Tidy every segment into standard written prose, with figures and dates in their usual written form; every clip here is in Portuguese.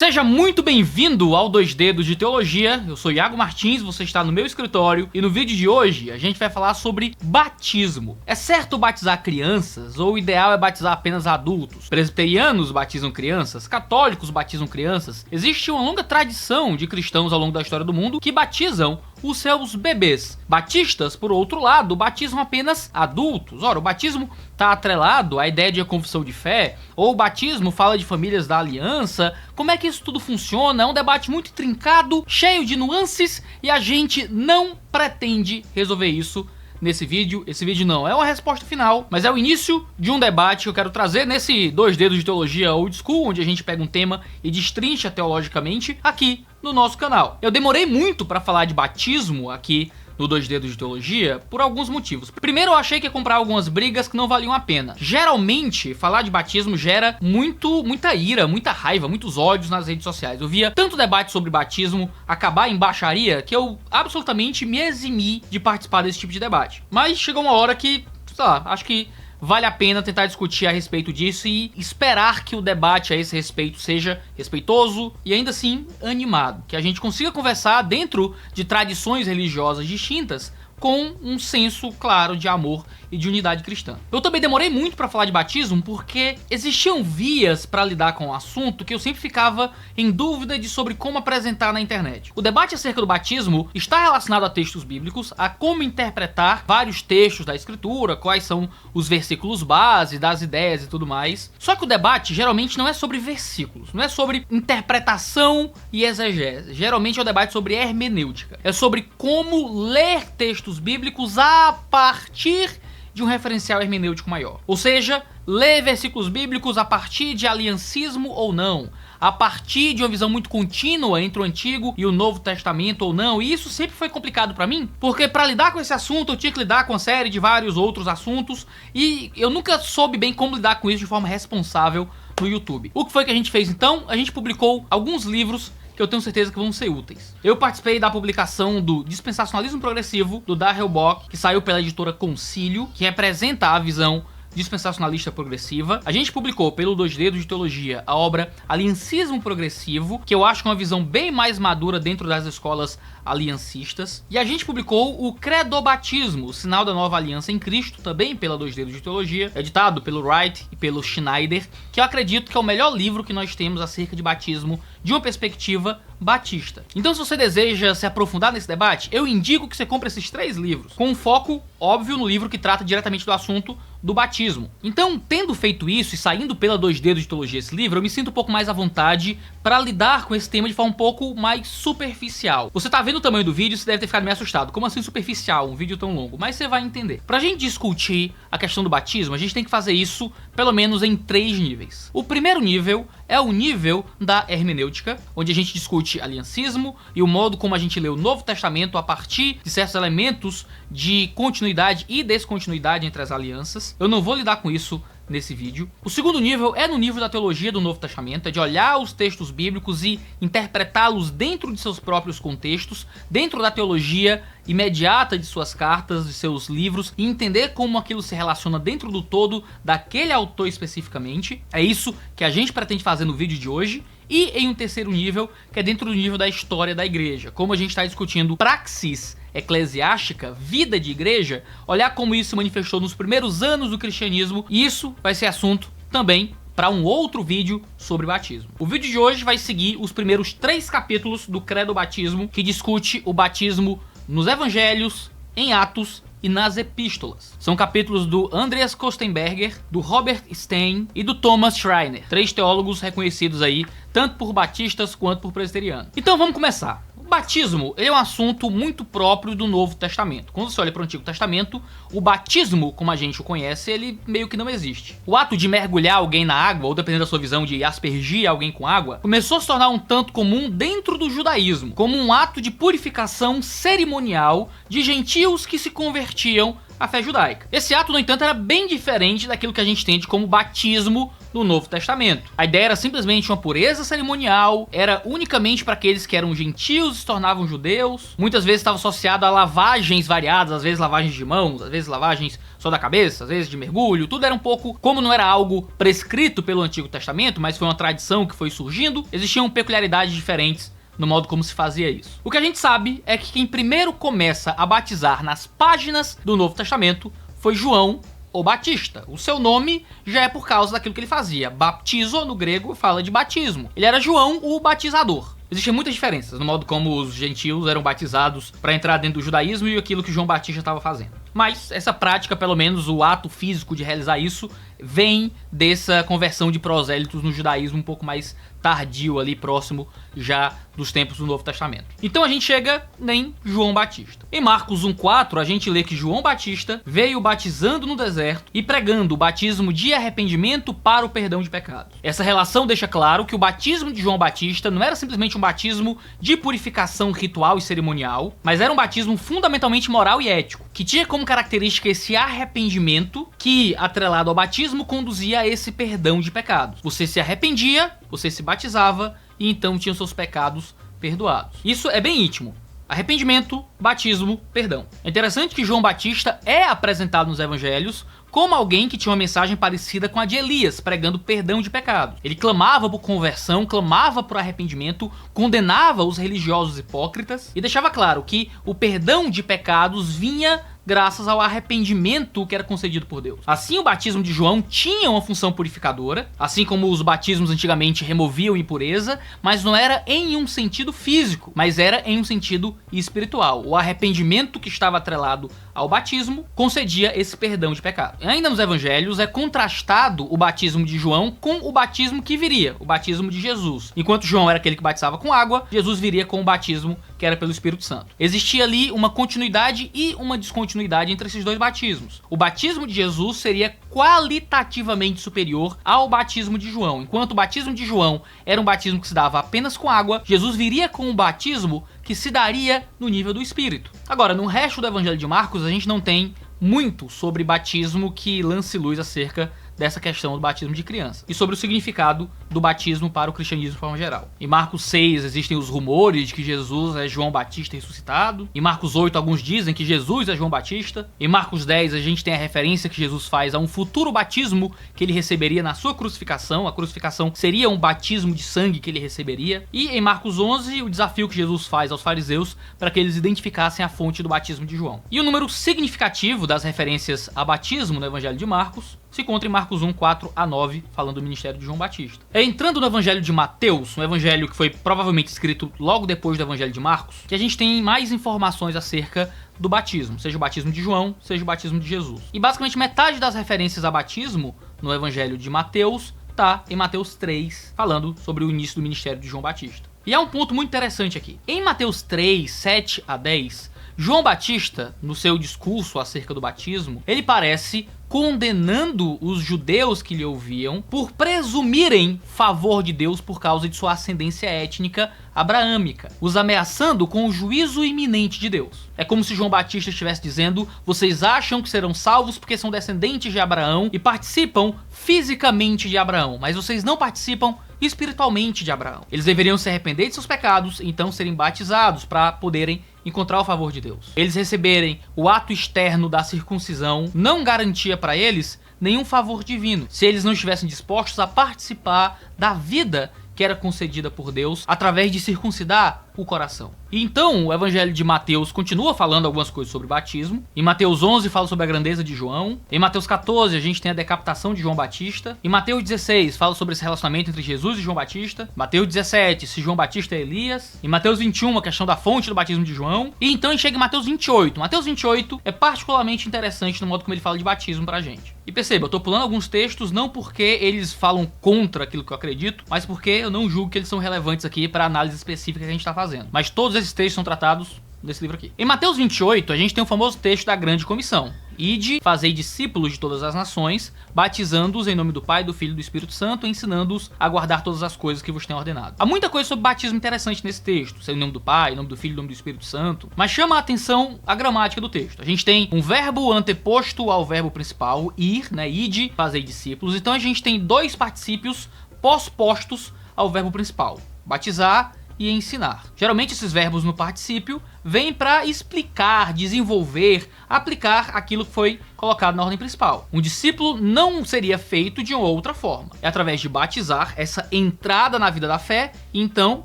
Seja muito bem-vindo ao 2 Dedos de Teologia. Eu sou Iago Martins, você está no meu escritório e no vídeo de hoje a gente vai falar sobre batismo. É certo batizar crianças ou o ideal é batizar apenas adultos? Presbiterianos batizam crianças, católicos batizam crianças. Existe uma longa tradição de cristãos ao longo da história do mundo que batizam os seus bebês. Batistas, por outro lado, batizam apenas adultos. Ora, o batismo está atrelado à ideia de confissão de fé, ou o batismo fala de famílias da aliança. Como é que isso tudo funciona? É um debate muito intrincado, cheio de nuances, e a gente não pretende resolver isso nesse vídeo. Esse vídeo não é uma resposta final, mas é o início de um debate que eu quero trazer nesse 2 Dedos de Teologia Old School, onde a gente pega um tema e destrincha teologicamente aqui no nosso canal. Eu demorei muito para falar de batismo aqui no 2 Dedos de Teologia por alguns motivos. Primeiro, eu achei que ia comprar algumas brigas que não valiam a pena. Geralmente, falar de batismo gera muita ira, muita raiva, muitos ódios nas redes sociais. Eu via tanto debate sobre batismo acabar em baixaria que eu absolutamente me eximi de participar desse tipo de debate. Mas chegou uma hora que, sei lá, acho que vale a pena tentar discutir a respeito disso e esperar que o debate a esse respeito seja respeitoso e ainda assim animado. Que a gente consiga conversar dentro de tradições religiosas distintas com um senso claro de amor e de unidade cristã. Eu também demorei muito para falar de batismo porque existiam vias para lidar com o assunto que eu sempre ficava em dúvida de sobre como apresentar na internet. O debate acerca do batismo está relacionado a textos bíblicos, a como interpretar vários textos da escritura, quais são os versículos base, das ideias e tudo mais. Só que o debate geralmente não é sobre versículos, não é sobre interpretação e exegese. Geralmente é um debate sobre hermenêutica. É sobre como ler textos bíblicos a partir de um referencial hermenêutico maior. Ou seja, ler versículos bíblicos a partir de aliancismo ou não, a partir de uma visão muito contínua entre o Antigo e o Novo Testamento ou não. E isso sempre foi complicado pra mim, porque pra lidar com esse assunto eu tinha que lidar com uma série de vários outros assuntos e eu nunca soube bem como lidar com isso de forma responsável no YouTube. O que foi que a gente fez então? A gente publicou alguns livros que eu tenho certeza que vão ser úteis. Eu participei da publicação do Dispensacionalismo Progressivo, do Darrell Bock, que saiu pela editora Concílio, que representa a visão dispensacionalista progressiva. A gente publicou pelo 2 Dedos de Teologia a obra Aliancismo Progressivo, que eu acho que é uma visão bem mais madura dentro das escolas aliancistas. E a gente publicou o Credobatismo, o Sinal da Nova Aliança em Cristo, também pela 2 Dedos de Teologia, editado pelo Wright e pelo Schneider, que eu acredito que é o melhor livro que nós temos acerca de batismo de uma perspectiva batista. Então, se você deseja se aprofundar nesse debate, eu indico que você compre esses 3 livros, com um foco óbvio no livro que trata diretamente do assunto do batismo. Então, tendo feito isso e saindo pela 2 Dedos de Teologia esse livro, eu me sinto um pouco mais à vontade para lidar com esse tema de forma um pouco mais superficial. Você tá vendo o tamanho do vídeo, você deve ter ficado meio assustado. Como assim superficial? Um vídeo tão longo? Mas você vai entender. Pra gente discutir a questão do batismo, a gente tem que fazer isso pelo menos em 3 níveis. O primeiro nível é o nível da hermenêutica, onde a gente discute aliancismo e o modo como a gente lê o Novo Testamento a partir de certos elementos de continuidade e descontinuidade entre as alianças. Eu não vou lidar com isso nesse vídeo. O segundo nível é no nível da teologia do Novo Testamento, é de olhar os textos bíblicos e interpretá-los dentro de seus próprios contextos, dentro da teologia imediata de suas cartas, de seus livros, e entender como aquilo se relaciona dentro do todo daquele autor especificamente. É isso que a gente pretende fazer no vídeo de hoje. E em um terceiro nível, que é dentro do nível da história da igreja. Como a gente está discutindo praxis eclesiástica, vida de igreja, olhar como isso se manifestou nos primeiros anos do cristianismo, e isso vai ser assunto também para um outro vídeo sobre batismo. O vídeo de hoje vai seguir os primeiros 3 capítulos do Credobatismo, que discute o batismo nos evangelhos, em Atos e nas epístolas. São capítulos do Andreas Kostenberger, do Robert Stein e do Thomas Schreiner, 3 teólogos reconhecidos aí, tanto por batistas quanto por presbiterianos. Então vamos começar. O batismo é um assunto muito próprio do Novo Testamento. Quando você olha para o Antigo Testamento, o batismo, como a gente o conhece, ele meio que não existe. O ato de mergulhar alguém na água, ou dependendo da sua visão, de aspergir alguém com água, começou a se tornar um tanto comum dentro do judaísmo, como um ato de purificação cerimonial de gentios que se convertiam à fé judaica. Esse ato, no entanto, era bem diferente daquilo que a gente entende como batismo no Novo Testamento. A ideia era simplesmente uma pureza cerimonial, era unicamente para aqueles que eram gentios e se tornavam judeus. Muitas vezes estava associado a lavagens variadas, às vezes lavagens de mãos, às vezes lavagens só da cabeça, às vezes de mergulho. Tudo era um pouco, como não era algo prescrito pelo Antigo Testamento, mas foi uma tradição que foi surgindo, existiam peculiaridades diferentes no modo como se fazia isso. O que a gente sabe é que quem primeiro começa a batizar nas páginas do Novo Testamento foi João o Batista. O seu nome já é por causa daquilo que ele fazia. Baptizo, no grego, fala de batismo. Ele era João o Batizador. Existem muitas diferenças no modo como os gentios eram batizados para entrar dentro do judaísmo e aquilo que João Batista estava fazendo. Mas essa prática, pelo menos o ato físico de realizar isso, vem dessa conversão de prosélitos no judaísmo um pouco mais tardio ali, próximo já dos tempos do Novo Testamento. Então a gente chega em João Batista. Em Marcos 1,4 a gente lê que João Batista veio batizando no deserto e pregando o batismo de arrependimento para o perdão de pecados. Essa relação deixa claro que o batismo de João Batista não era simplesmente um batismo de purificação ritual e cerimonial, mas era um batismo fundamentalmente moral e ético, que tinha como característica esse arrependimento que, atrelado ao batismo, conduzia a esse perdão de pecados. Você se arrependia, você se batizava e então tinha seus pecados perdoados. Isso é bem íntimo. Arrependimento, batismo, perdão. É interessante que João Batista é apresentado nos evangelhos como alguém que tinha uma mensagem parecida com a de Elias, pregando perdão de pecados. Ele clamava por conversão, clamava por arrependimento, condenava os religiosos hipócritas e deixava claro que o perdão de pecados vinha graças ao arrependimento que era concedido por Deus. Assim, o batismo de João tinha uma função purificadora, assim como os batismos antigamente removiam impureza, mas não era em um sentido físico, mas era em um sentido espiritual. O arrependimento que estava atrelado ao batismo concedia esse perdão de pecado. Ainda nos evangelhos é contrastado o batismo de João com o batismo que viria, o batismo de Jesus. Enquanto João era aquele que batizava com água, Jesus viria com o batismo que era pelo Espírito Santo. Existia ali uma continuidade e uma descontinuidade entre esses dois batismos. O batismo de Jesus seria qualitativamente superior ao batismo de João. Enquanto o batismo de João era um batismo que se dava apenas com água, Jesus viria com um batismo que se daria no nível do Espírito. Agora, no resto do Evangelho de Marcos, a gente não tem muito sobre batismo que lance luz acerca dessa questão do batismo de criança e sobre o significado do batismo para o cristianismo de forma geral. Em Marcos 6 existem os rumores de que Jesus é João Batista ressuscitado. Em Marcos 8 alguns dizem que Jesus é João Batista. Em Marcos 10 a gente tem a referência que Jesus faz a um futuro batismo que ele receberia na sua crucificação. A crucificação seria um batismo de sangue que ele receberia. E em Marcos 11 o desafio que Jesus faz aos fariseus para que eles identificassem a fonte do batismo de João. E o número significativo das referências a batismo no Evangelho de Marcos se encontra em Marcos 1, 4 a 9, falando do ministério de João Batista. Entrando no Evangelho de Mateus, um evangelho que foi provavelmente escrito logo depois do Evangelho de Marcos, que a gente tem mais informações acerca do batismo, seja o batismo de João, seja o batismo de Jesus. E basicamente metade das referências a batismo no Evangelho de Mateus está em Mateus 3, falando sobre o início do ministério de João Batista. E há um ponto muito interessante aqui. Em Mateus 3, 7 a 10, João Batista, no seu discurso acerca do batismo, ele parece condenando os judeus que lhe ouviam por presumirem favor de Deus por causa de sua ascendência étnica abraâmica, os ameaçando com o juízo iminente de Deus. É como se João Batista estivesse dizendo: vocês acham que serão salvos porque são descendentes de Abraão e participam fisicamente de Abraão, mas vocês não participam espiritualmente de Abraão. Eles deveriam se arrepender de seus pecados e então serem batizados para poderem encontrar o favor de Deus. Eles receberem o ato externo da circuncisão não garantia para eles nenhum favor divino, se eles não estivessem dispostos a participar da vida que era concedida por Deus através de circuncidar o coração. E então o Evangelho de Mateus continua falando algumas coisas sobre batismo. Em Mateus 11 fala sobre a grandeza de João. Em Mateus 14 a gente tem a decapitação de João Batista. Em Mateus 16 fala sobre esse relacionamento entre Jesus e João Batista. Mateus 17 se João Batista é Elias. Em Mateus 21 a questão da fonte do batismo de João. E então a gente chega em Mateus 28. Mateus 28 é particularmente interessante no modo como ele fala de batismo pra gente. E perceba, eu tô pulando alguns textos não porque eles falam contra aquilo que eu acredito, mas porque eu não julgo que eles são relevantes aqui para a análise específica que a gente tá fazendo. Mas todos esses textos são tratados nesse livro aqui. Em Mateus 28, a gente tem o famoso texto da Grande Comissão. Ide, fazei discípulos de todas as nações, batizando-os em nome do Pai, do Filho e do Espírito Santo, ensinando-os a guardar todas as coisas que vos tenho ordenado. Há muita coisa sobre batismo interessante nesse texto, ser em nome do Pai, em nome do Filho, em nome do Espírito Santo, mas chama a atenção a gramática do texto. A gente tem um verbo anteposto ao verbo principal, ir, né, ide, fazei discípulos, então a gente tem dois particípios pós-postos ao verbo principal, batizar e ensinar. Geralmente esses verbos no particípio vêm para explicar, desenvolver, aplicar aquilo que foi colocado na ordem principal. Um discípulo não seria feito de outra forma. É através de batizar, essa entrada na vida da fé, e então,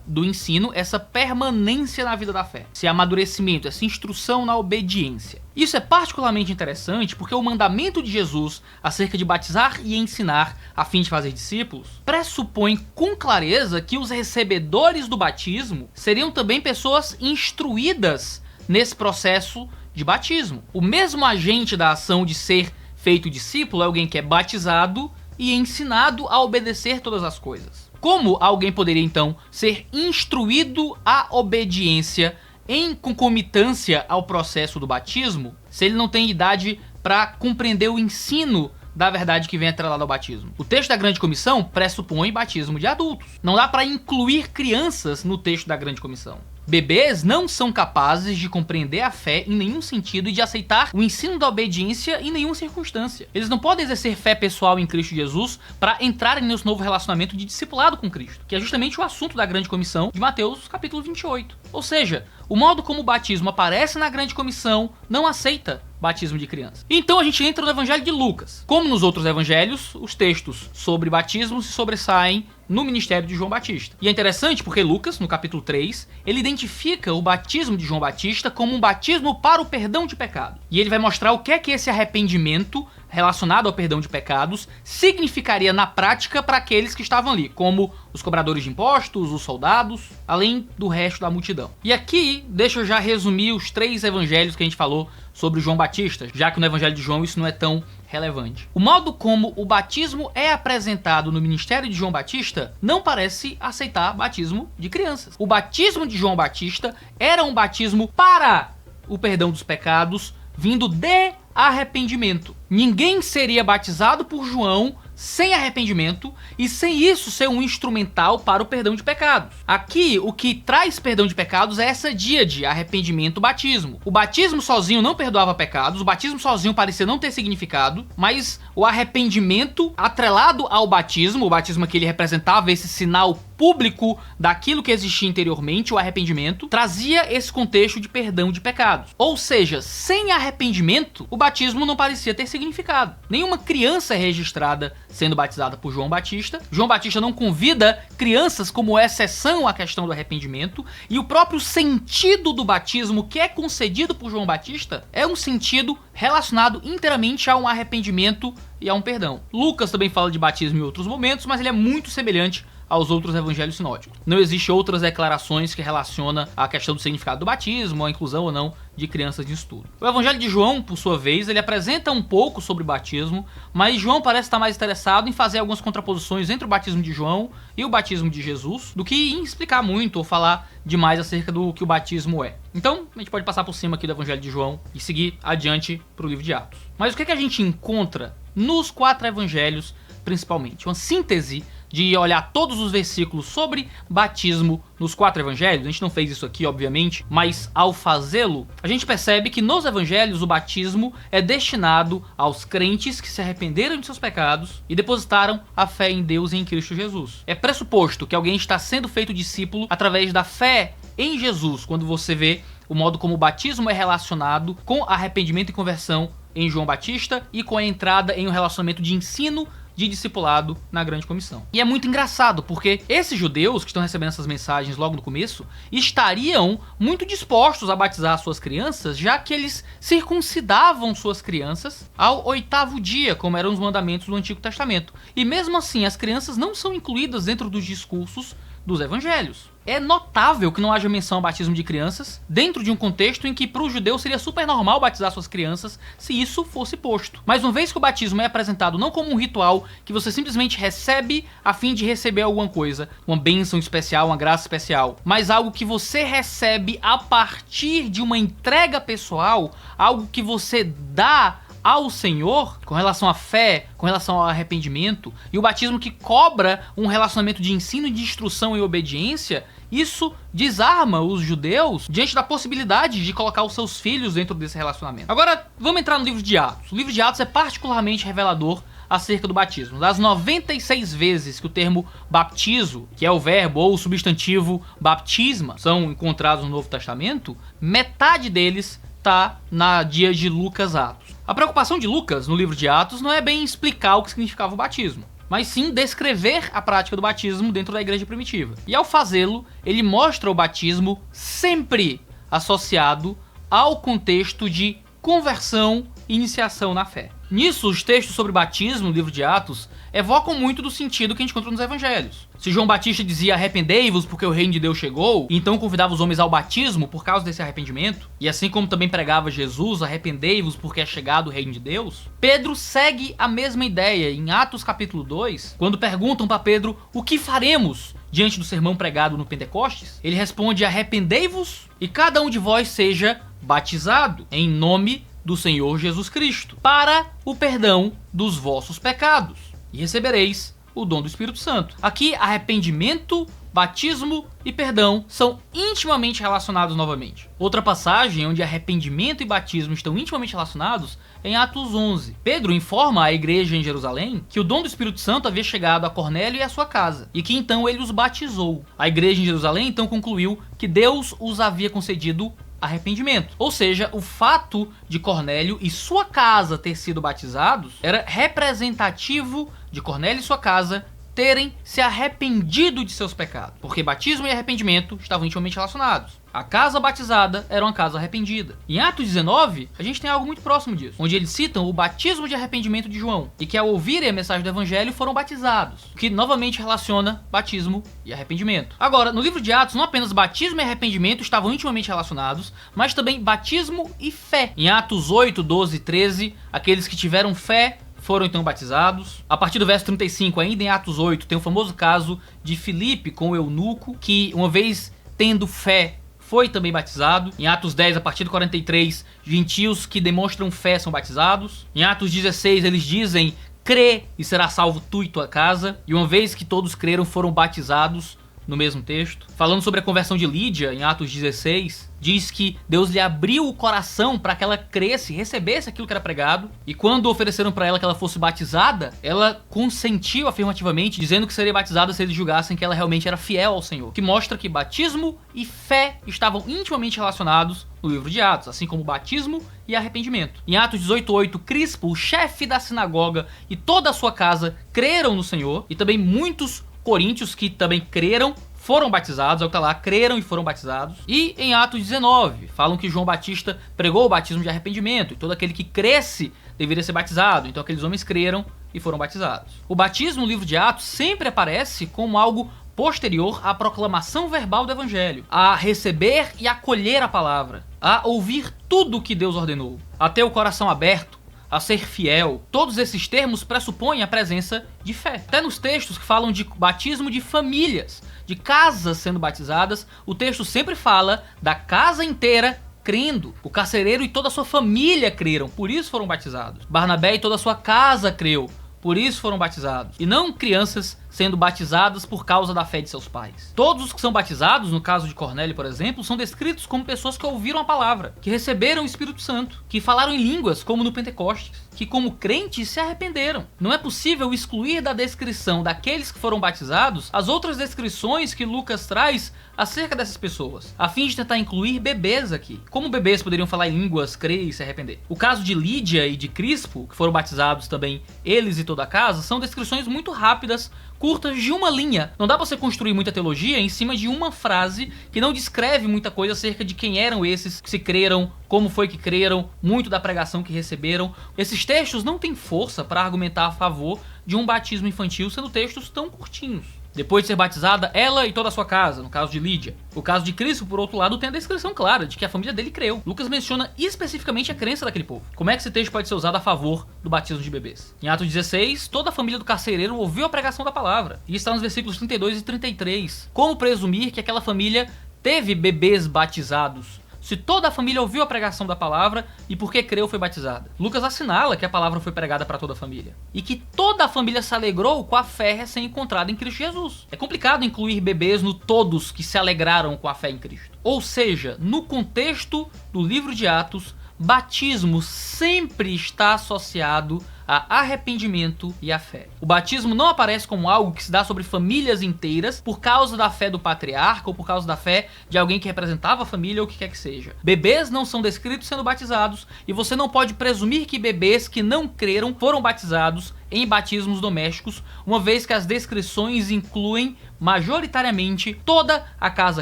do ensino, essa permanência na vida da fé. Esse amadurecimento, essa instrução na obediência. Isso é particularmente interessante porque o mandamento de Jesus acerca de batizar e ensinar a fim de fazer discípulos pressupõe com clareza que os recebedores do batismo seriam também pessoas instruídas nesse processo de batismo. O mesmo agente da ação de ser feito discípulo é alguém que é batizado e ensinado a obedecer todas as coisas. Como alguém poderia então ser instruído à obediência em concomitância ao processo do batismo, se ele não tem idade para compreender o ensino da verdade que vem atrelado ao batismo? O texto da Grande Comissão pressupõe batismo de adultos. Não dá para incluir crianças no texto da Grande Comissão. Bebês não são capazes de compreender a fé em nenhum sentido e de aceitar o ensino da obediência em nenhuma circunstância. Eles não podem exercer fé pessoal em Cristo Jesus para entrarem nesse novo relacionamento de discipulado com Cristo, que é justamente o assunto da Grande Comissão de Mateus capítulo 28. Ou seja, o modo como o batismo aparece na Grande Comissão não aceita batismo de criança. Então a gente entra no Evangelho de Lucas. Como nos outros evangelhos, os textos sobre batismo se sobressaem no ministério de João Batista. E é interessante porque Lucas, no capítulo 3, ele identifica o batismo de João Batista como um batismo para o perdão de pecado. E ele vai mostrar o que é que esse arrependimento relacionado ao perdão de pecados significaria na prática para aqueles que estavam ali, como os cobradores de impostos, os soldados, além do resto da multidão. E aqui, deixa eu já resumir os 3 evangelhos que a gente falou sobre João Batista, já que no evangelho de João isso não é tão relevante. O modo como o batismo é apresentado no ministério de João Batista não parece aceitar batismo de crianças. O batismo de João Batista era um batismo para o perdão dos pecados, vindo de arrependimento. Ninguém seria batizado por João sem arrependimento e sem isso ser um instrumental para o perdão de pecados. Aqui, o que traz perdão de pecados é essa díade, arrependimento, batismo. O batismo sozinho não perdoava pecados, o batismo sozinho parecia não ter significado, mas o arrependimento atrelado ao batismo, o batismo que ele representava, esse sinal público daquilo que existia interiormente, o arrependimento, trazia esse contexto de perdão de pecados. Ou seja, sem arrependimento, o batismo não parecia ter significado. Nenhuma criança é registrada sendo batizada por João Batista. João Batista não convida crianças como exceção à questão do arrependimento, e o próprio sentido do batismo que é concedido por João Batista é um sentido relacionado inteiramente a um arrependimento e a um perdão. Lucas também fala de batismo em outros momentos, mas ele é muito semelhante aos outros evangelhos sinóticos. Não existe outras declarações que relacionam a questão do significado do batismo, a inclusão ou não de crianças de estudo. O evangelho de João, por sua vez, ele apresenta um pouco sobre o batismo, mas João parece estar mais interessado em fazer algumas contraposições entre o batismo de João e o batismo de Jesus, do que em explicar muito ou falar demais acerca do que o batismo é. Então, a gente pode passar por cima aqui do evangelho de João e seguir adiante para o livro de Atos. Mas o que é que a gente encontra nos 4 evangelhos, principalmente? Uma síntese de olhar todos os versículos sobre batismo nos 4 evangelhos. A gente não fez isso aqui, obviamente, mas ao fazê-lo, a gente percebe que nos evangelhos o batismo é destinado aos crentes que se arrependeram de seus pecados e depositaram a fé em Deus e em Cristo Jesus. É pressuposto que alguém está sendo feito discípulo através da fé em Jesus, quando você vê o modo como o batismo é relacionado com arrependimento e conversão em João Batista e com a entrada em um relacionamento de ensino de discipulado na Grande Comissão. E é muito engraçado, porque esses judeus que estão recebendo essas mensagens logo no começo estariam muito dispostos a batizar suas crianças, já que eles circuncidavam suas crianças ao 8º dia, como eram os mandamentos do Antigo Testamento. E mesmo assim, as crianças não são incluídas dentro dos discursos dos evangelhos. É notável que não haja menção ao batismo de crianças dentro de um contexto em que para o judeu seria super normal batizar suas crianças se isso fosse posto. Mas uma vez que o batismo é apresentado não como um ritual que você simplesmente recebe a fim de receber alguma coisa, uma bênção especial, uma graça especial, mas algo que você recebe a partir de uma entrega pessoal, algo que você dá ao Senhor, com relação à fé, com relação ao arrependimento, e o batismo que cobra um relacionamento de ensino, de instrução e obediência, isso desarma os judeus diante da possibilidade de colocar os seus filhos dentro desse relacionamento. Agora, vamos entrar no livro de Atos. O livro de Atos é particularmente revelador acerca do batismo. Das 96 vezes que o termo baptizo, que é o verbo ou o substantivo baptisma, são encontrados no Novo Testamento, metade deles está na dia de Lucas Atos. A preocupação de Lucas no livro de Atos não é bem explicar o que significava o batismo, mas sim descrever a prática do batismo dentro da igreja primitiva. E ao fazê-lo, ele mostra o batismo sempre associado ao contexto de conversão e iniciação na fé. Nisso, os textos sobre batismo no livro de Atos evocam muito do sentido que a gente encontra nos evangelhos. Se João Batista dizia arrependei-vos porque o reino de Deus chegou, e então convidava os homens ao batismo por causa desse arrependimento, e assim como também pregava Jesus, arrependei-vos porque é chegado o reino de Deus, Pedro segue a mesma ideia em Atos capítulo 2, quando perguntam para Pedro o que faremos diante do sermão pregado no Pentecostes. Ele responde: arrependei-vos e cada um de vós seja batizado em nome do Senhor Jesus Cristo, para o perdão dos vossos pecados, e recebereis o dom do Espírito Santo. Aqui, arrependimento, batismo e perdão são intimamente relacionados novamente. Outra passagem onde arrependimento e batismo estão intimamente relacionados é em Atos 11. Pedro informa à igreja em Jerusalém que o dom do Espírito Santo havia chegado a Cornélio e à sua casa, e que então ele os batizou. A igreja em Jerusalém então concluiu que Deus os havia concedido arrependimento. Ou seja, o fato de Cornélio e sua casa ter sido batizados era representativo de Cornélio e sua casa terem se arrependido de seus pecados, porque batismo e arrependimento estavam intimamente relacionados. A casa batizada era uma casa arrependida. Em Atos 19, a gente tem algo muito próximo disso, onde eles citam o batismo de arrependimento de João, e que ao ouvirem a mensagem do evangelho foram batizados, o que novamente relaciona batismo e arrependimento. Agora, no livro de Atos, não apenas batismo e arrependimento estavam intimamente relacionados, mas também batismo e fé. Em Atos 8, 12 e 13, aqueles que tiveram fé foram então batizados. A partir do verso 35, ainda em Atos 8, tem o famoso caso de Filipe com o eunuco, que uma vez tendo fé, foi também batizado. Em Atos 10, a partir do 43, gentios que demonstram fé são batizados. Em Atos 16, eles dizem: crê e será salvo tu e tua casa. E uma vez que todos creram, foram batizados no mesmo texto. Falando sobre a conversão de Lídia, em Atos 16, diz que Deus lhe abriu o coração para que ela cresce, recebesse aquilo que era pregado, e quando ofereceram para ela que ela fosse batizada, ela consentiu afirmativamente, dizendo que seria batizada se eles julgassem que ela realmente era fiel ao Senhor, que mostra que batismo e fé estavam intimamente relacionados no livro de Atos, assim como batismo e arrependimento. Em Atos 18:8, Crispo, o chefe da sinagoga, e toda a sua casa creram no Senhor, e também muitos coríntios que também creram foram batizados, é o que tá lá, creram e foram batizados. E em Atos 19, falam que João Batista pregou o batismo de arrependimento, e todo aquele que cresce deveria ser batizado, então aqueles homens creram e foram batizados. O batismo no livro de Atos sempre aparece como algo posterior à proclamação verbal do evangelho, a receber e acolher a palavra, a ouvir tudo o que Deus ordenou, a ter o coração aberto, a ser fiel. Todos esses termos pressupõem a presença de fé. Até nos textos que falam de batismo de famílias, de casas sendo batizadas, o texto sempre fala da casa inteira crendo. O carcereiro e toda a sua família creram, por isso foram batizados. Barnabé e toda a sua casa creu, por isso foram batizados. E não crianças sendo batizadas por causa da fé de seus pais. Todos os que são batizados, no caso de Cornélio, por exemplo, são descritos como pessoas que ouviram a palavra, que receberam o Espírito Santo, que falaram em línguas, como no Pentecostes, que como crentes se arrependeram. Não é possível excluir da descrição daqueles que foram batizados as outras descrições que Lucas traz acerca dessas pessoas, a fim de tentar incluir bebês aqui. Como bebês poderiam falar em línguas, crer e se arrepender? O caso de Lídia e de Crispo, que foram batizados também, eles e toda a casa, são descrições muito rápidas, curtas, de uma linha. Não dá pra você construir muita teologia em cima de uma frase que não descreve muita coisa acerca de quem eram esses que se creram, como foi que creram, muito da pregação que receberam. Esses textos não têm força para argumentar a favor de um batismo infantil, sendo textos tão curtinhos. Depois de ser batizada, ela e toda a sua casa, no caso de Lídia. O caso de Cristo, por outro lado, tem a descrição clara de que a família dele creu. Lucas menciona especificamente a crença daquele povo. Como é que esse texto pode ser usado a favor do batismo de bebês? Em Atos 16, toda a família do carcereiro ouviu a pregação da palavra. E está nos versículos 32 e 33. Como presumir que aquela família teve bebês batizados se toda a família ouviu a pregação da palavra e porque creu foi batizada. Lucas assinala que a palavra foi pregada para toda a família e que toda a família se alegrou com a fé recém-encontrada em Cristo Jesus. É complicado incluir bebês no todos que se alegraram com a fé em Cristo. Ou seja, no contexto do livro de Atos, batismo sempre está associado a arrependimento e a fé. O batismo não aparece como algo que se dá sobre famílias inteiras por causa da fé do patriarca ou por causa da fé de alguém que representava a família ou o que quer que seja. Bebês não são descritos sendo batizados e você não pode presumir que bebês que não creram foram batizados em batismos domésticos, uma vez que as descrições incluem majoritariamente toda a casa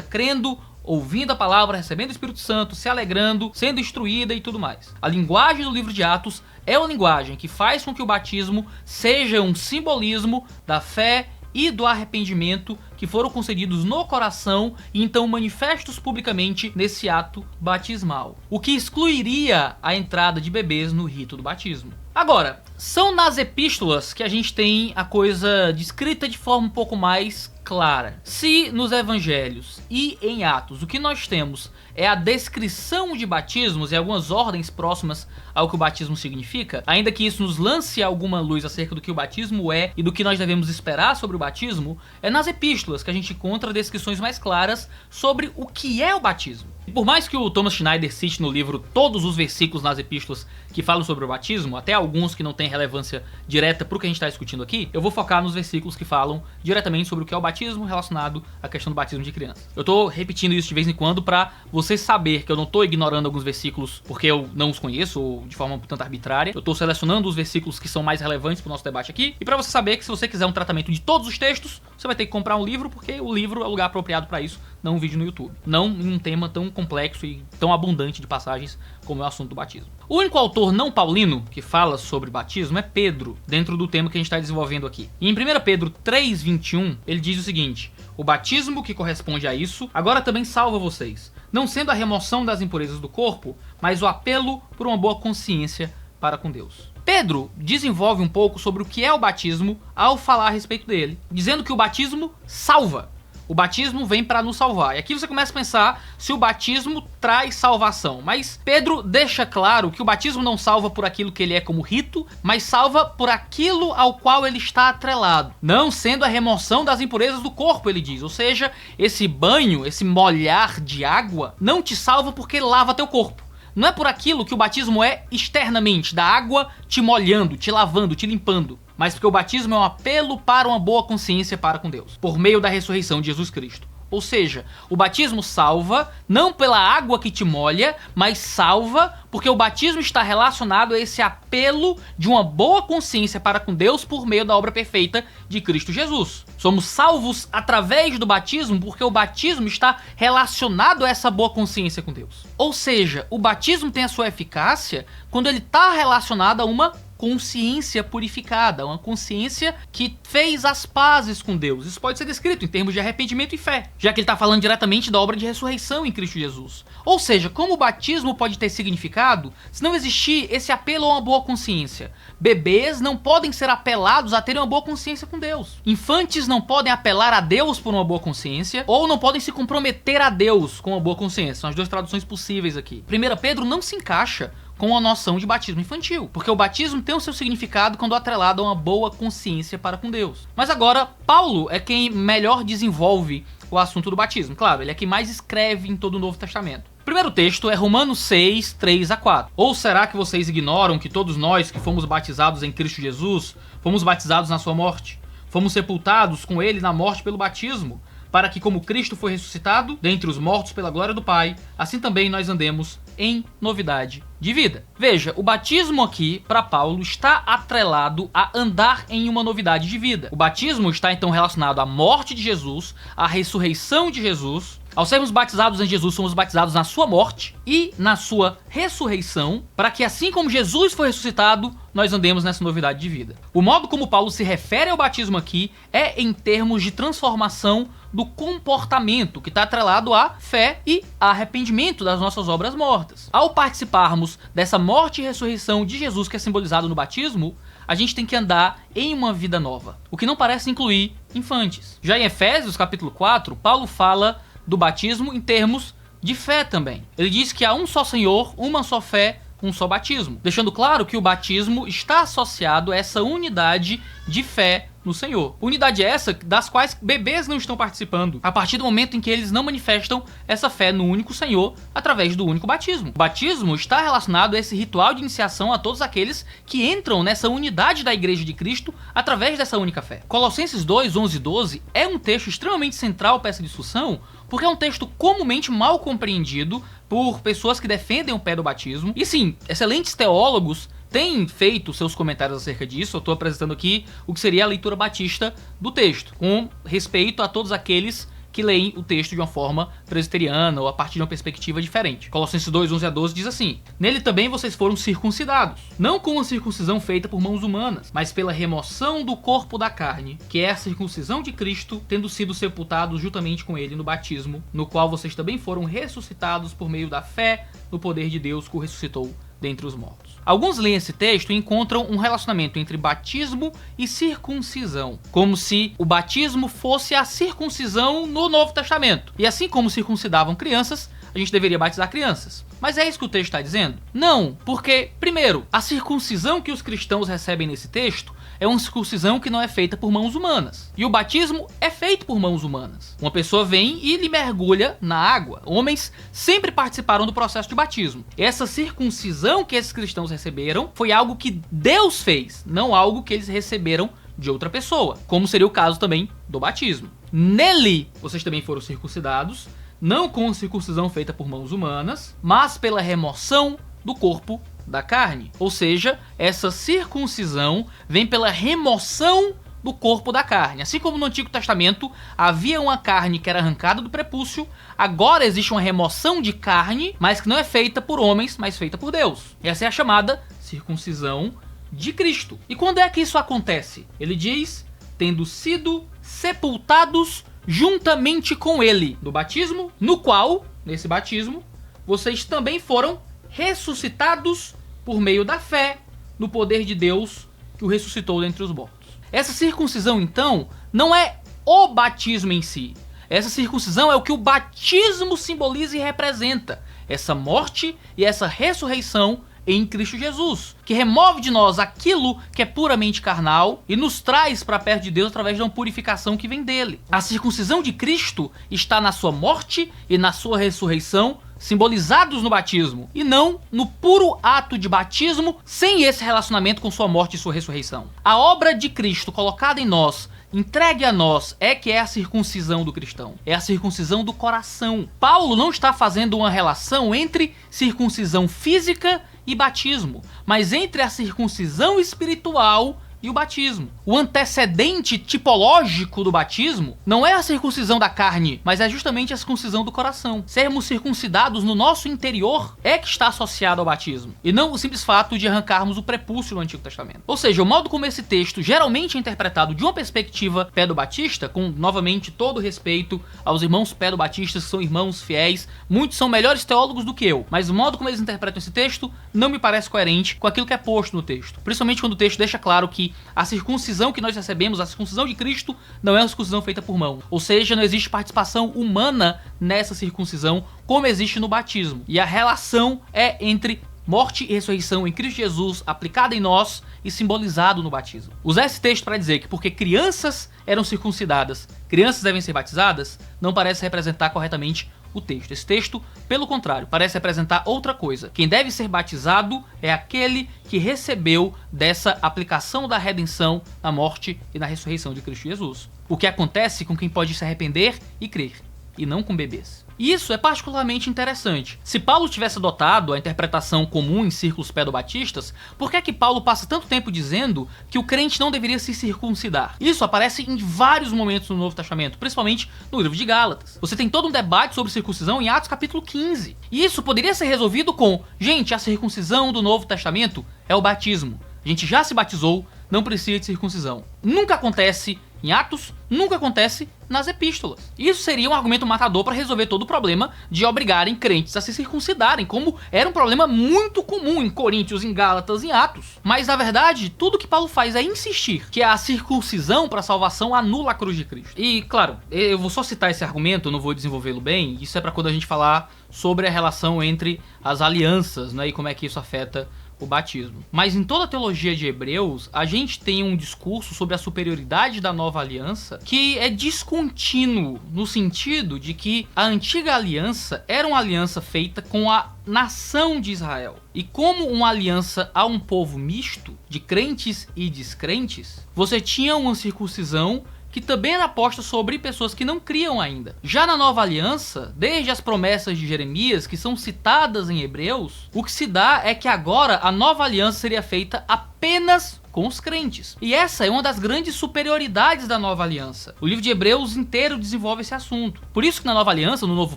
crendo, ouvindo a palavra, recebendo o Espírito Santo, se alegrando, sendo instruída e tudo mais. A linguagem do livro de Atos é uma linguagem que faz com que o batismo seja um simbolismo da fé e do arrependimento que foram concedidos no coração e então manifestos publicamente nesse ato batismal, o que excluiria a entrada de bebês no rito do batismo. Agora, são nas epístolas que a gente tem a coisa descrita de forma um pouco mais clara. Se nos evangelhos e em Atos o que nós temos é a descrição de batismos e algumas ordens próximas ao que o batismo significa, ainda que isso nos lance alguma luz acerca do que o batismo é e do que nós devemos esperar sobre o batismo, é nas epístolas que a gente encontra descrições mais claras sobre o que é o batismo. E por mais que o Thomas Schneider cite no livro todos os versículos nas epístolas que falam sobre o batismo, até alguns que não têm relevância direta para o que a gente está discutindo aqui, eu vou focar nos versículos que falam diretamente sobre o que é o batismo relacionado à questão do batismo de criança. Eu tô repetindo isso de vez em quando para você saber que eu não tô ignorando alguns versículos porque eu não os conheço ou de forma portanto arbitrária. Eu tô selecionando os versículos que são mais relevantes para o nosso debate aqui e para você saber que se você quiser um tratamento de todos os textos, você vai ter que comprar um livro porque o livro é o lugar apropriado para isso, não um vídeo no YouTube. Não em um tema tão complexo e tão abundante de passagens como é o assunto do batismo. O único autor não paulino que fala sobre batismo é Pedro, dentro do tema que a gente está desenvolvendo aqui. E em 1 Pedro 3:21, ele diz o seguinte: o batismo que corresponde a isso agora também salva vocês, não sendo a remoção das impurezas do corpo, mas o apelo por uma boa consciência para com Deus. Pedro desenvolve um pouco sobre o que é o batismo ao falar a respeito dele, dizendo que o batismo salva. O batismo vem para nos salvar. E aqui você começa a pensar se o batismo traz salvação. Mas Pedro deixa claro que o batismo não salva por aquilo que ele é como rito, mas salva por aquilo ao qual ele está atrelado. Não sendo a remoção das impurezas do corpo, ele diz. Ou seja, esse banho, esse molhar de água, não te salva porque lava teu corpo. Não é por aquilo que o batismo é externamente, da água te molhando, te lavando, te limpando, mas porque o batismo é um apelo para uma boa consciência para com Deus, por meio da ressurreição de Jesus Cristo. Ou seja, o batismo salva, não pela água que te molha, mas salva porque o batismo está relacionado a esse apelo de uma boa consciência para com Deus por meio da obra perfeita de Cristo Jesus. Somos salvos através do batismo porque o batismo está relacionado a essa boa consciência com Deus. Ou seja, o batismo tem a sua eficácia quando ele está relacionado a uma consciência purificada, uma consciência que fez as pazes com Deus. Isso pode ser descrito em termos de arrependimento e fé, já que ele está falando diretamente da obra de ressurreição em Cristo Jesus. Ou seja, como o batismo pode ter significado se não existir esse apelo a uma boa consciência? Bebês não podem ser apelados a terem uma boa consciência com Deus. Infantes não podem apelar a Deus por uma boa consciência, ou não podem se comprometer a Deus com uma boa consciência. São as duas traduções possíveis aqui. 1 Pedro não se encaixa com a noção de batismo infantil, porque o batismo tem o seu significado quando atrelado a uma boa consciência para com Deus. Mas agora, Paulo é quem melhor desenvolve o assunto do batismo. Claro, ele é quem mais escreve em todo o Novo Testamento. O primeiro texto é Romanos 6, 3-4. Ou será que vocês ignoram que todos nós que fomos batizados em Cristo Jesus, fomos batizados na sua morte? Fomos sepultados com ele na morte pelo batismo, para que como Cristo foi ressuscitado dentre os mortos pela glória do Pai, assim também nós andemos em novidade de vida. Veja, o batismo aqui, para Paulo, está atrelado a andar em uma novidade de vida. O batismo está então relacionado à morte de Jesus, à ressurreição de Jesus. Ao sermos batizados em Jesus, somos batizados na sua morte e na sua ressurreição, para que assim como Jesus foi ressuscitado, nós andemos nessa novidade de vida. O modo como Paulo se refere ao batismo aqui é em termos de transformação do comportamento, que está atrelado à fé e arrependimento das nossas obras mortas. Ao participarmos dessa morte e ressurreição de Jesus que é simbolizado no batismo, a gente tem que andar em uma vida nova, o que não parece incluir infantes. Já em Efésios capítulo 4, Paulo fala do batismo em termos de fé também. Ele diz que há um só Senhor, uma só fé, um só batismo, deixando claro que o batismo está associado a essa unidade de fé no Senhor. Unidade essa das quais bebês não estão participando, a partir do momento em que eles não manifestam essa fé no único Senhor através do único batismo. O batismo está relacionado a esse ritual de iniciação a todos aqueles que entram nessa unidade da Igreja de Cristo através dessa única fé. Colossenses 2, 11 e 12 é um texto extremamente central para essa discussão, porque é um texto comumente mal compreendido por pessoas que defendem o pé do batismo. E sim, excelentes teólogos têm feito seus comentários acerca disso. Eu estou apresentando aqui o que seria a leitura batista do texto, com respeito a todos aqueles que leem o texto de uma forma presbiteriana ou a partir de uma perspectiva diferente. Colossenses 2, 11 a 12 diz assim: nele também vocês foram circuncidados, não com uma circuncisão feita por mãos humanas, mas pela remoção do corpo da carne, que é a circuncisão de Cristo, tendo sido sepultados juntamente com ele no batismo, no qual vocês também foram ressuscitados por meio da fé no poder de Deus que o ressuscitou dentre os mortos. Alguns leem esse texto e encontram um relacionamento entre batismo e circuncisão, como se o batismo fosse a circuncisão no Novo Testamento. E assim como circuncidavam crianças, a gente deveria batizar crianças. Mas é isso que o texto está dizendo? Não, porque, primeiro, a circuncisão que os cristãos recebem nesse texto é uma circuncisão que não é feita por mãos humanas. E o batismo é feito por mãos humanas. Uma pessoa vem e lhe mergulha na água. Homens sempre participaram do processo de batismo. Essa circuncisão que esses cristãos receberam foi algo que Deus fez, não algo que eles receberam de outra pessoa, como seria o caso também do batismo. Nele, vocês também foram circuncidados, não com circuncisão feita por mãos humanas, mas pela remoção do corpo da carne. Ou seja, essa circuncisão vem pela remoção do corpo da carne. Assim como no Antigo Testamento havia uma carne que era arrancada do prepúcio, agora existe uma remoção de carne, mas que não é feita por homens, mas feita por Deus. Essa é a chamada circuncisão de Cristo. E quando é que isso acontece? Ele diz: tendo sido sepultados juntamente com ele, no batismo, no qual, nesse batismo, vocês também foram ressuscitados por meio da fé no poder de Deus que o ressuscitou dentre os mortos. Essa circuncisão, então, não é o batismo em si. Essa circuncisão é o que o batismo simboliza e representa. Essa morte e essa ressurreição em Cristo Jesus, que remove de nós aquilo que é puramente carnal e nos traz para perto de Deus através de uma purificação que vem dele. A circuncisão de Cristo está na sua morte e na sua ressurreição, simbolizados no batismo, e não no puro ato de batismo sem esse relacionamento com sua morte e sua ressurreição. A obra de Cristo colocada em nós, entregue a nós, é que é a circuncisão do cristão. É a circuncisão do coração. Paulo não está fazendo uma relação entre circuncisão física e batismo, mas entre a circuncisão espiritual e o batismo. O antecedente tipológico do batismo não é a circuncisão da carne, mas é justamente a circuncisão do coração. Sermos circuncidados no nosso interior é que está associado ao batismo, e não o simples fato de arrancarmos o prepúcio no Antigo Testamento. Ou seja, o modo como esse texto geralmente é interpretado de uma perspectiva pedo-batista, com novamente todo o respeito aos irmãos pedo-batistas, que são irmãos fiéis, muitos são melhores teólogos do que eu, mas o modo como eles interpretam esse texto não me parece coerente com aquilo que é posto no texto. Principalmente quando o texto deixa claro que a circuncisão que nós recebemos, a circuncisão de Cristo, não é uma circuncisão feita por mão. Ou seja, não existe participação humana nessa circuncisão, como existe no batismo. E a relação é entre morte e ressurreição em Cristo Jesus, aplicada em nós e simbolizado no batismo. Usar esse texto para dizer que porque crianças eram circuncidadas, crianças devem ser batizadas, não parece representar corretamente o texto. Esse texto, pelo contrário, parece representar outra coisa. Quem deve ser batizado é aquele que recebeu dessa aplicação da redenção na morte e na ressurreição de Cristo Jesus. O que acontece com quem pode se arrepender e crer, e não com bebês. E isso é particularmente interessante. Se Paulo tivesse adotado a interpretação comum em círculos pedobatistas, por que é que Paulo passa tanto tempo dizendo que o crente não deveria se circuncidar? Isso aparece em vários momentos no Novo Testamento, principalmente no livro de Gálatas. Você tem todo um debate sobre circuncisão em Atos capítulo 15. E isso poderia ser resolvido com: gente, a circuncisão do Novo Testamento é o batismo. A gente já se batizou, não precisa de circuncisão. Nunca acontece em Atos, nunca acontece nas epístolas. Isso seria um argumento matador para resolver todo o problema de obrigarem crentes a se circuncidarem, como era um problema muito comum em Coríntios, em Gálatas, em Atos. Mas na verdade, tudo que Paulo faz é insistir que a circuncisão para salvação anula a cruz de Cristo. E claro, eu vou só citar esse argumento, eu não vou desenvolvê-lo bem, isso é para quando a gente falar sobre a relação entre as alianças, né, e como é que isso afeta o batismo. Mas em toda a teologia de Hebreus, a gente tem um discurso sobre a superioridade da nova aliança que é descontínuo, no sentido de que a antiga aliança era uma aliança feita com a nação de Israel. E como uma aliança a um povo misto, de crentes e descrentes, você tinha uma circuncisão que também era posta sobre pessoas que não criam ainda. Já na nova aliança, desde as promessas de Jeremias, que são citadas em Hebreus, o que se dá é que agora a nova aliança seria feita apenas com os crentes. E essa é uma das grandes superioridades da nova aliança. O livro de Hebreus inteiro desenvolve esse assunto. Por isso que na nova aliança, no novo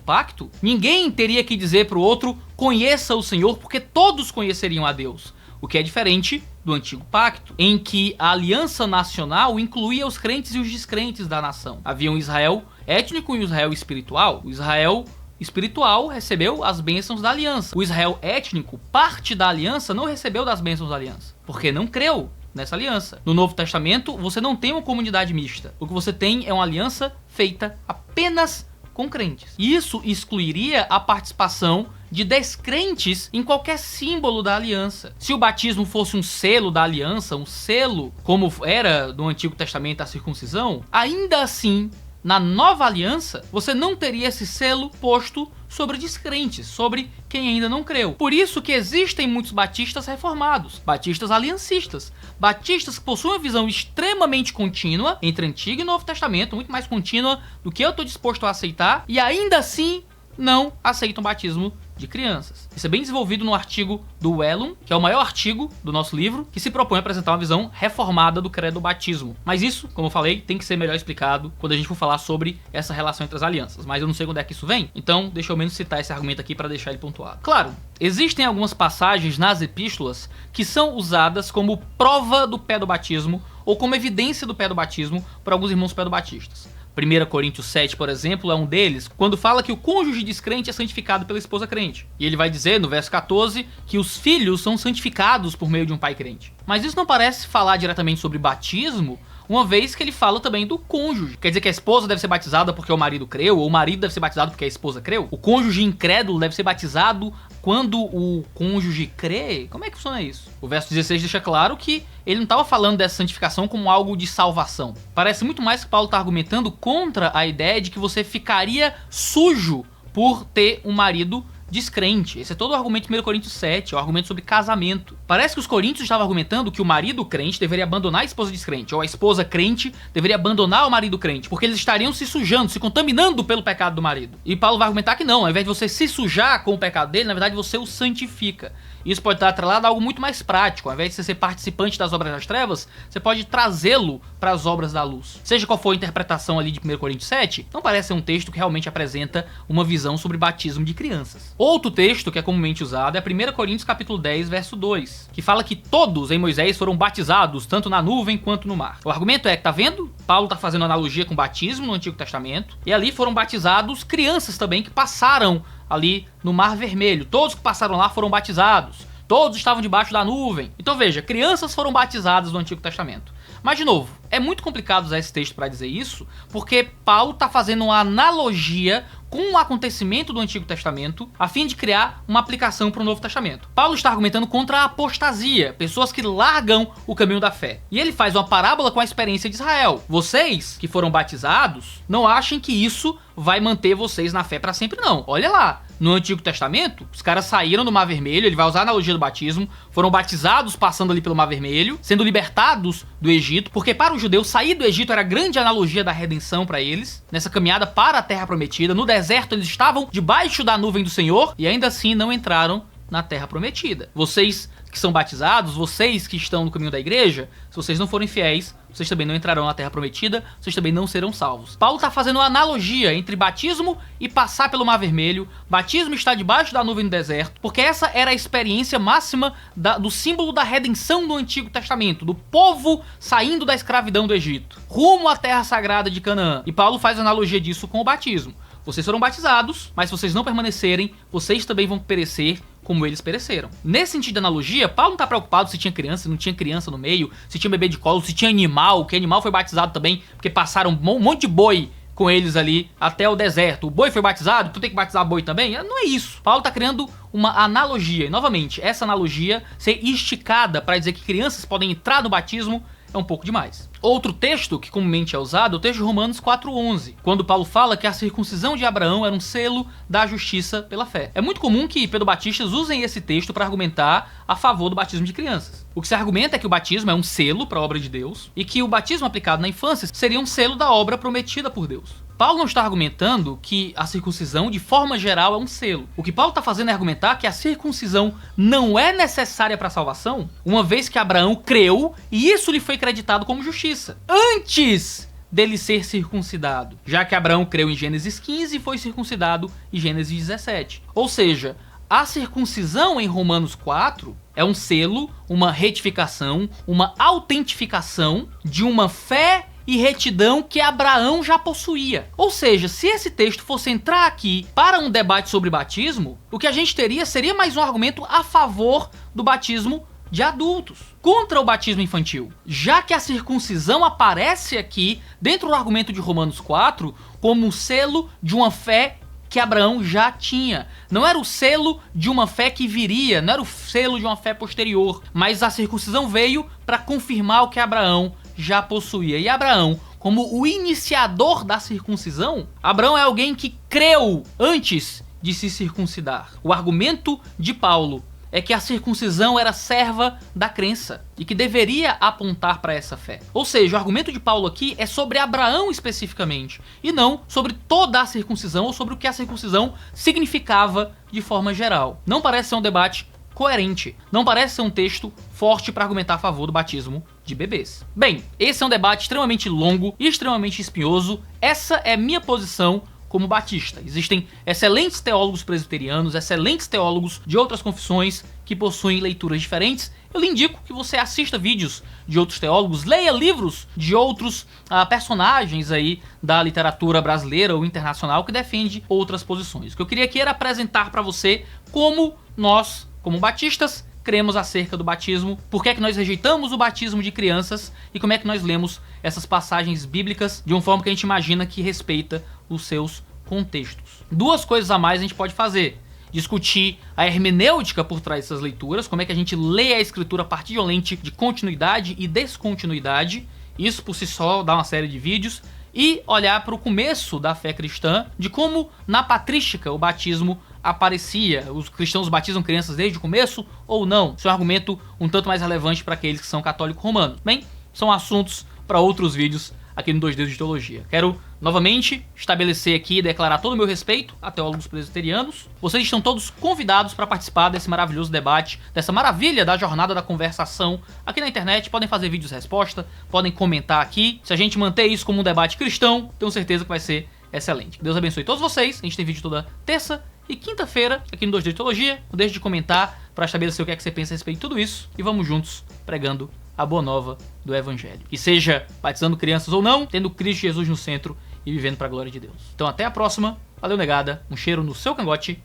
pacto, ninguém teria que dizer para o outro, conheça o Senhor, porque todos conheceriam a Deus. O que é diferente do antigo pacto, em que a aliança nacional incluía os crentes e os descrentes da nação. Havia um Israel étnico e um Israel espiritual. O Israel espiritual recebeu as bênçãos da aliança. O Israel étnico, parte da aliança, não recebeu das bênçãos da aliança, porque não creu nessa aliança. No Novo Testamento, você não tem uma comunidade mista. O que você tem é uma aliança feita apenas com crentes. Isso excluiria a participação de descrentes em qualquer símbolo da aliança. Se o batismo fosse um selo da aliança, um selo como era no Antigo Testamento a circuncisão, ainda assim, na nova aliança, você não teria esse selo posto sobre descrentes, sobre quem ainda não creu. Por isso que existem muitos batistas reformados, batistas aliancistas, batistas que possuem uma visão extremamente contínua entre Antigo e Novo Testamento, muito mais contínua do que eu estou disposto a aceitar, e ainda assim não aceitam batismo de crianças. Isso é bem desenvolvido no artigo do Wellum, que é o maior artigo do nosso livro, que se propõe a apresentar uma visão reformada do credo batismo. Mas isso, como eu falei, tem que ser melhor explicado quando a gente for falar sobre essa relação entre as alianças. Mas eu não sei onde é que isso vem, então deixa eu ao menos citar esse argumento aqui para deixar ele pontuado. Claro, existem algumas passagens nas epístolas que são usadas como prova do pé do batismo ou como evidência do pé do batismo por alguns irmãos pedobatistas. 1 Coríntios 7, por exemplo, é um deles, quando fala que o cônjuge descrente é santificado pela esposa crente. E ele vai dizer, no verso 14, que os filhos são santificados por meio de um pai crente. Mas isso não parece falar diretamente sobre batismo, uma vez que ele fala também do cônjuge. Quer dizer que a esposa deve ser batizada porque o marido creu, ou o marido deve ser batizado porque a esposa creu? O cônjuge incrédulo deve ser batizado quando o cônjuge crê? Como é que funciona isso? O verso 16 deixa claro que ele não estava falando dessa santificação como algo de salvação. Parece muito mais que Paulo está argumentando contra a ideia de que você ficaria sujo por ter um marido descrente. Esse é todo o argumento de 1 Coríntios 7, é o argumento sobre casamento. Parece que os coríntios estavam argumentando que o marido crente deveria abandonar a esposa descrente, ou a esposa crente deveria abandonar o marido crente, porque eles estariam se sujando, se contaminando pelo pecado do marido. E Paulo vai argumentar que não, ao invés de você se sujar com o pecado dele, na verdade você o santifica. Isso pode estar atrelado a algo muito mais prático. Ao invés de você ser participante das obras das trevas, você pode trazê-lo para as obras da luz. Seja qual for a interpretação ali de 1 Coríntios 7, não parece ser um texto que realmente apresenta uma visão sobre batismo de crianças. Outro texto que é comumente usado é 1 Coríntios capítulo 10, verso 2, que fala que todos em Moisés foram batizados, tanto na nuvem quanto no mar. O argumento é que, tá vendo? Paulo tá fazendo analogia com batismo no Antigo Testamento, e ali foram batizados crianças também que passaram ali no Mar Vermelho. Todos que passaram lá foram batizados. Todos estavam debaixo da nuvem. Então veja, crianças foram batizadas no Antigo Testamento. Mas de novo, é muito complicado usar esse texto para dizer isso, porque Paulo está fazendo uma analogia com o acontecimento do Antigo Testamento, a fim de criar uma aplicação para o Novo Testamento. Paulo está argumentando contra a apostasia, pessoas que largam o caminho da fé. E ele faz uma parábola com a experiência de Israel. Vocês que foram batizados, não achem que isso vai manter vocês na fé para sempre, não. Olha lá, no Antigo Testamento, os caras saíram do Mar Vermelho, ele vai usar a analogia do batismo, foram batizados passando ali pelo Mar Vermelho, sendo libertados do Egito, porque para os judeus sair do Egito era a grande analogia da redenção para eles, nessa caminhada para a Terra Prometida. No deserto eles estavam debaixo da nuvem do Senhor e ainda assim não entraram na Terra Prometida. Vocês que são batizados, vocês que estão no caminho da igreja, se vocês não forem fiéis, vocês também não entrarão na terra prometida, vocês também não serão salvos. Paulo está fazendo uma analogia entre batismo e passar pelo Mar Vermelho. Batismo está debaixo da nuvem no deserto, porque essa era a experiência máxima do símbolo da redenção do Antigo Testamento, do povo saindo da escravidão do Egito, rumo à terra sagrada de Canaã. E Paulo faz analogia disso com o batismo. Vocês foram batizados, mas se vocês não permanecerem, vocês também vão perecer como eles pereceram. Nesse sentido de analogia, Paulo não está preocupado se tinha criança, se não tinha criança no meio, se tinha bebê de colo, se tinha animal, que animal foi batizado também, porque passaram um monte de boi com eles ali até o deserto. O boi foi batizado, tu tem que batizar boi também? Não é isso. Paulo está criando uma analogia. E, novamente, essa analogia ser esticada para dizer que crianças podem entrar no batismo é um pouco demais. Outro texto que comumente é usado é o texto de Romanos 4:11, quando Paulo fala que a circuncisão de Abraão era um selo da justiça pela fé. É muito comum que pedobatistas usem esse texto para argumentar a favor do batismo de crianças. O que se argumenta é que o batismo é um selo para a obra de Deus e que o batismo aplicado na infância seria um selo da obra prometida por Deus. Paulo não está argumentando que a circuncisão, de forma geral, é um selo. O que Paulo está fazendo é argumentar que a circuncisão não é necessária para a salvação, uma vez que Abraão creu e isso lhe foi creditado como justiça, antes dele ser circuncidado, já que Abraão creu em Gênesis 15 e foi circuncidado em Gênesis 17. Ou seja, a circuncisão em Romanos 4 é um selo, uma retificação, uma autentificação de uma fé e retidão que Abraão já possuía. Ou seja, se esse texto fosse entrar aqui para um debate sobre batismo, o que a gente teria seria mais um argumento a favor do batismo de adultos, contra o batismo infantil, já que a circuncisão aparece aqui dentro do argumento de Romanos 4 como um selo de uma fé que Abraão já tinha. Não era o selo de uma fé que viria, não era o selo de uma fé posterior, mas a circuncisão veio para confirmar o que Abraão já possuía. E Abraão, como o iniciador da circuncisão, Abraão é alguém que creu antes de se circuncidar. O argumento de Paulo é que a circuncisão era serva da crença e que deveria apontar para essa fé. Ou seja, o argumento de Paulo aqui é sobre Abraão especificamente e não sobre toda a circuncisão ou sobre o que a circuncisão significava de forma geral. Não parece ser um debate coerente, não parece ser um texto forte para argumentar a favor do batismo de bebês. Bem, esse é um debate extremamente longo e extremamente espinhoso. Essa é minha posição como batista. Existem excelentes teólogos presbiterianos, excelentes teólogos de outras confissões que possuem leituras diferentes. Eu lhe indico que você assista vídeos de outros teólogos, leia livros de outros personagens aí da literatura brasileira ou internacional que defende outras posições. O que eu queria aqui era apresentar para você como nós, como batistas, cremos acerca do batismo, por que é que nós rejeitamos o batismo de crianças e como é que nós lemos essas passagens bíblicas de uma forma que a gente imagina que respeita os seus contextos. Duas coisas a mais a gente pode fazer: discutir a hermenêutica por trás dessas leituras, como é que a gente lê a escritura a partir de uma lente de continuidade e descontinuidade, isso por si só dá uma série de vídeos, e olhar para o começo da fé cristã, de como na patrística o batismo aparecia. Os cristãos batizam crianças desde o começo ou não? Isso é um argumento um tanto mais relevante para aqueles que são católicos romanos. Bem, são assuntos para outros vídeos aqui no 2 Dedos de Teologia. Quero novamente estabelecer aqui e declarar todo o meu respeito a teólogos presbiterianos. Vocês estão todos convidados para participar desse maravilhoso debate, dessa maravilha da jornada da conversação aqui na internet. Podem fazer vídeos resposta, podem comentar aqui. Se a gente manter isso como um debate cristão, tenho certeza que vai ser excelente. Que Deus abençoe todos vocês. A gente tem vídeo toda terça e quinta-feira aqui no 2 Dedos de Teologia. Não deixe de comentar para estabelecer o que é que você pensa a respeito de tudo isso. E vamos juntos pregando a boa nova do Evangelho. Que seja batizando crianças ou não, tendo Cristo Jesus no centro e vivendo para a glória de Deus. Então até a próxima. Valeu, negada. Um cheiro no seu cangote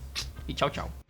e tchau, tchau.